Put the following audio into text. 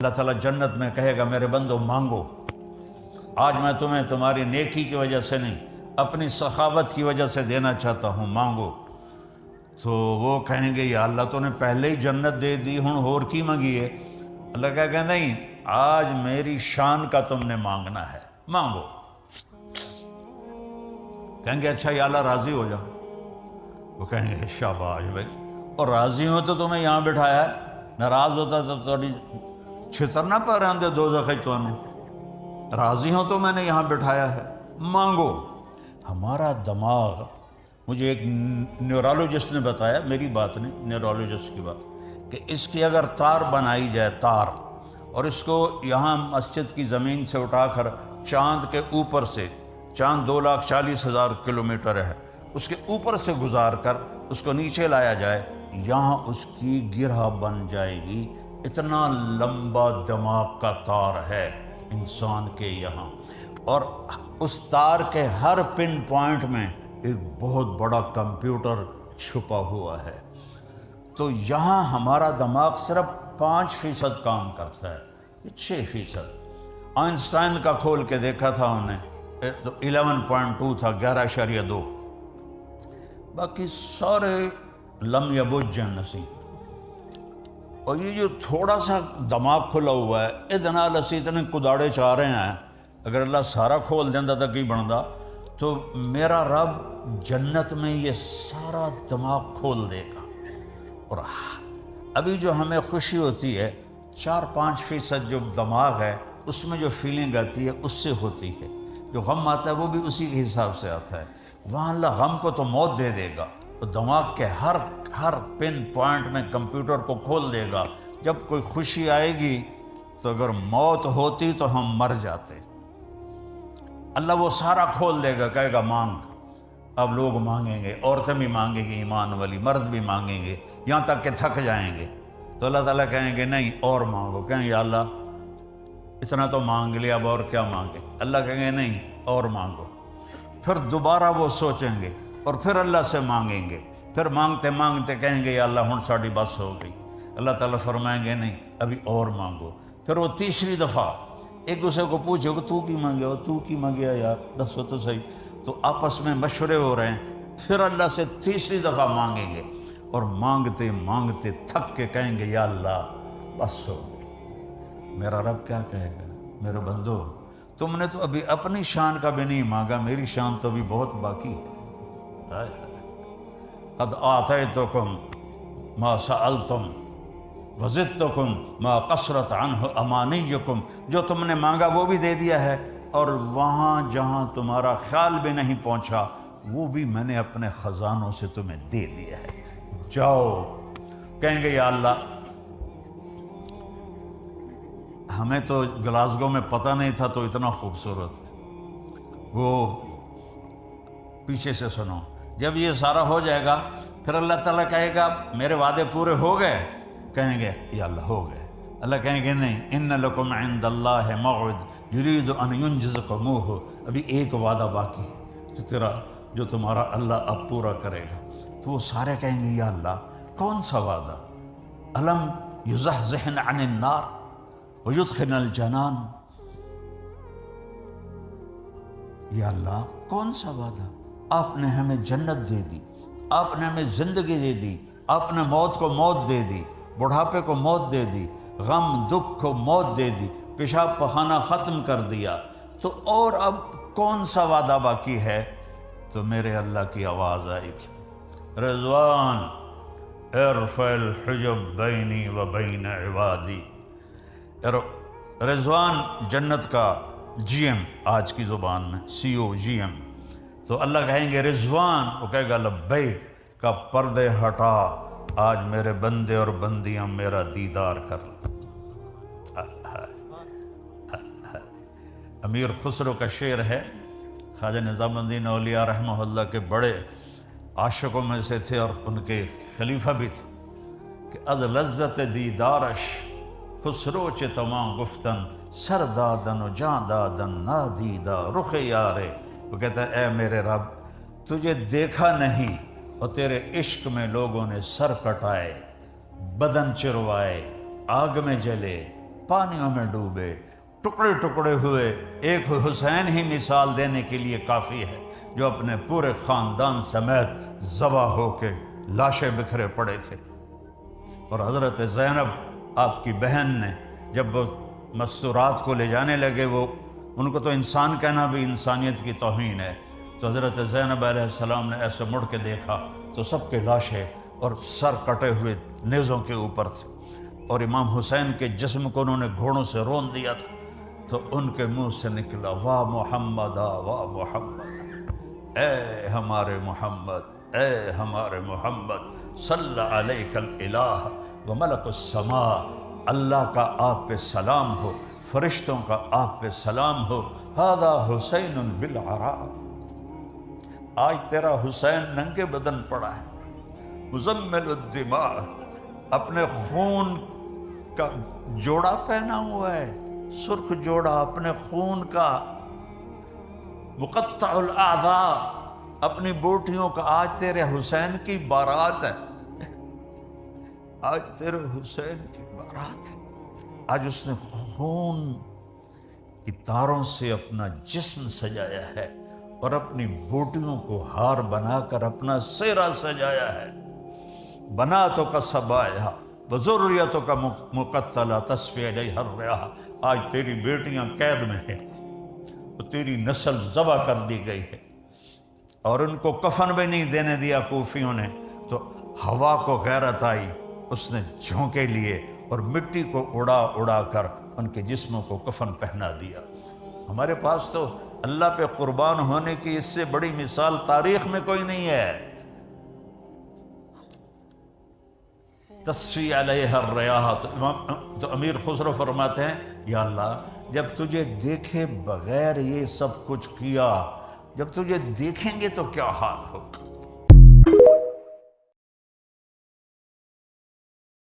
اللہ تعالیٰ جنت میں کہے گا میرے بندو مانگو، آج میں تمہیں تمہاری نیکی کی وجہ سے نہیں اپنی سخاوت کی وجہ سے دینا چاہتا ہوں، مانگو۔ تو وہ کہیں گے یا اللہ تو نے پہلے ہی جنت دے دی، ہوں اور کی مانگی ہے؟ اللہ کہے گا نہیں، آج میری شان کا تم نے مانگنا ہے، مانگو۔ کہیں گے اچھا یا اللہ راضی ہو جاؤ۔ وہ کہیں گے شاباش بھائی، اور راضی ہو تو تمہیں یہاں بٹھایا ہے، ناراض ہوتا تو تھوڑی چھتر نہ پا رہے ہوں دوزخ تو نے، راضی ہوں تو میں نے یہاں بٹھایا ہے، مانگو۔ ہمارا دماغ، مجھے ایک نیورولوجسٹ نے بتایا، میری بات نہیں، نیورولوجسٹ کی بات، کہ اس کی اگر تار بنائی جائے، تار، اور اس کو یہاں مسجد کی زمین سے اٹھا کر چاند کے اوپر سے، چاند 2,40,000 کلومیٹر ہے، اس کے اوپر سے گزار کر اس کو نیچے لایا جائے، یہاں اس کی گرہ بن جائے گی۔ اتنا لمبا دماغ کا تار ہے انسان کے یہاں، اور اس تار کے ہر پن پوائنٹ میں ایک بہت بڑا کمپیوٹر چھپا ہوا ہے۔ تو یہاں ہمارا دماغ صرف 5% کام کرتا ہے، 6%۔ آئنسٹائن کا کھول کے دیکھا تھا انہیں تو 11.2 تھا، 11.2، باقی سارے لم یبج نسی۔ اور یہ جو تھوڑا سا دماغ کھلا ہوا ہے، اتنا لسی اتنے کداڑے چاہ رہے ہیں، اگر اللہ سارا کھول دینا تھا کی بنتا، تو میرا رب جنت میں یہ سارا دماغ کھول دے گا۔ اور ابھی جو ہمیں خوشی ہوتی ہے، 4-5% جو دماغ ہے اس میں جو فیلنگ آتی ہے اس سے ہوتی ہے، جو غم آتا ہے وہ بھی اسی کے حساب سے آتا ہے۔ وہاں اللہ غم کو تو موت دے دے گا، تو دماغ کے ہر پن پوائنٹ میں کمپیوٹر کو کھول دے گا۔ جب کوئی خوشی آئے گی تو اگر موت ہوتی تو ہم مر جاتے، اللہ وہ سارا کھول دے گا، کہے گا مانگ۔ اب لوگ مانگیں گے، عورتیں بھی مانگیں گی ایمان والی، مرد بھی مانگیں گے، یہاں تک کہ تھک جائیں گے، تو اللہ تعالیٰ کہیں گے نہیں اور مانگو۔ کہیں یا اللہ اتنا تو مانگ لیا، اب اور کیا مانگے؟ اللہ کہیں گے نہیں اور مانگو۔ پھر دوبارہ وہ سوچیں گے اور پھر اللہ سے مانگیں گے، پھر مانگتے مانگتے کہیں گے یا اللہ ہن ساڑی بس ہو گئی۔ اللہ تعالیٰ فرمائیں گے نہیں ابھی اور مانگو۔ پھر وہ تیسری دفعہ ایک دوسرے کو پوچھو کہ تو کی مانگے ہو، تو کی مانگیا یار، دسو تو صحیح۔ تو آپس میں مشورے ہو رہے ہیں، پھر اللہ سے تیسری دفعہ مانگیں گے، اور مانگتے مانگتے تھک کے کہیں گے یا اللہ بس ہو گئی۔ میرا رب کیا کہے گا؟ میرے بندو تم نے تو ابھی اپنی شان کا بھی نہیں مانگا، میری شان تو ابھی بہت باقی ہے۔ قد آتیتکم ما سألتم وزدتکم ما قصرت عنہ امانیکم، جو تم نے مانگا وہ بھی دے دیا ہے، اور وہاں جہاں تمہارا خیال بھی نہیں پہنچا وہ بھی میں نے اپنے خزانوں سے تمہیں دے دیا ہے، جاؤ۔ کہیں گے یا اللہ ہمیں تو گلاسگو میں پتہ نہیں تھا تو اتنا خوبصورت۔ وہ پیچھے سے سنو، جب یہ سارا ہو جائے گا پھر اللہ تعالیٰ کہے گا میرے وعدے پورے ہو گئے؟ کہیں گے یا اللہ ہو گئے۔ اللہ کہیں گے نہیں، ان لکم عند اللہ موعد یرید ان ینجزکموہ، ابھی ایک وعدہ باقی ہے جو تمہارا اللہ اب پورا کرے گا۔ تو وہ سارے کہیں گے یا اللہ کون سا وعدہ؟ الم یزحزحنا عن النار ویدخلنا الجنان، یا اللہ کون سا وعدہ؟ آپ نے ہمیں جنت دے دی، آپ نے ہمیں زندگی دے دی، آپ نے موت کو موت دے دی، بڑھاپے کو موت دے دی، غم دکھ کو موت دے دی، پیشاب پخانہ ختم کر دیا، تو اور اب کون سا وعدہ باقی ہے؟ تو میرے اللہ کی آواز آئی، رضوان ارفع الحجب بینی و بین عبادی۔ رضوان جنت کا جی ایم، آج کی زبان میں سی او جی ایم، تو اللہ کہیں گے رضوان، وہ کہے گا لبیک، کا پردے ہٹا، آج میرے بندے اور بندیاں میرا دیدار کر لیں۔ امیر خسرو کا شعر ہے، خواجہ نظام الدین اولیاء رحمہ اللہ کے بڑے عاشقوں میں سے تھے اور ان کے خلیفہ بھی تھے، کہ از لذت دیدارش خسرو چے تمام گفتن، سر دادن و جان دادن نادیدہ رخ یارے۔ وہ کہتا ہے اے میرے رب تجھے دیکھا نہیں اور تیرے عشق میں لوگوں نے سر کٹائے، بدن چروائے، آگ میں جلے، پانیوں میں ڈوبے، ٹکڑے ٹکڑے ہوئے، ایک حسین ہی مثال دینے کے لیے کافی ہے جو اپنے پورے خاندان سمیت ذبح ہو کے لاشیں بکھرے پڑے تھے۔ اور حضرت زینب آپ کی بہن نے جب وہ مستورات کو لے جانے لگے، ان کو تو انسان کہنا بھی انسانیت کی توہین ہے، تو حضرت زینب علیہ السلام نے ایسے مڑ کے دیکھا تو سب کے لاشیں اور سر کٹے ہوئے نیزوں کے اوپر تھے، اور امام حسین کے جسم کو انہوں نے گھوڑوں سے رون دیا تھا، تو ان کے منہ سے نکلا واہ محمد واہ محمد، اے ہمارے محمد، اے ہمارے محمد، صلی علیک الالہ و ملک السماء، اللہ کا آپ پہ سلام ہو، فرشتوں کا آپ پہ سلام ہو، ھذا حسین بالعراء، آج تیرا حسین ننگے بدن پڑا ہے، مزمل الدماء، اپنے خون کا جوڑا پہنا ہوا ہے، سرخ جوڑا اپنے خون کا، مقطع الاعضاء، اپنی بوٹیوں کا، آج تیرے حسین کی بارات ہے، آج تیرے حسین کی بارات ہے، آج اس نے خون کی تاروں سے اپنا جسم سجایا ہے اور اپنی بوٹیوں کو ہار بنا کر اپنا سہرا سجایا ہے، بناتوں کا سبایا وذریتوں کا مقتلہ تصفی علیہ الریاح، آج تیری بیٹیاں قید میں ہیں، تیری نسل ذبح کر دی گئی ہے، اور ان کو کفن بھی نہیں دینے دیا کوفیوں نے، تو ہوا کو غیرت آئی، اس نے جھونکے لیے اور مٹی کو اڑا اڑا کر ان کے جسموں کو کفن پہنا دیا۔ ہمارے پاس تو اللہ پہ قربان ہونے کی اس سے بڑی مثال تاریخ میں کوئی نہیں ہے۔ تصفی علیہ الریاح، تو امیر خسرو فرماتے ہیں یا اللہ جب تجھے دیکھے بغیر یہ سب کچھ کیا، جب تجھے دیکھیں گے تو کیا حال ہوگا۔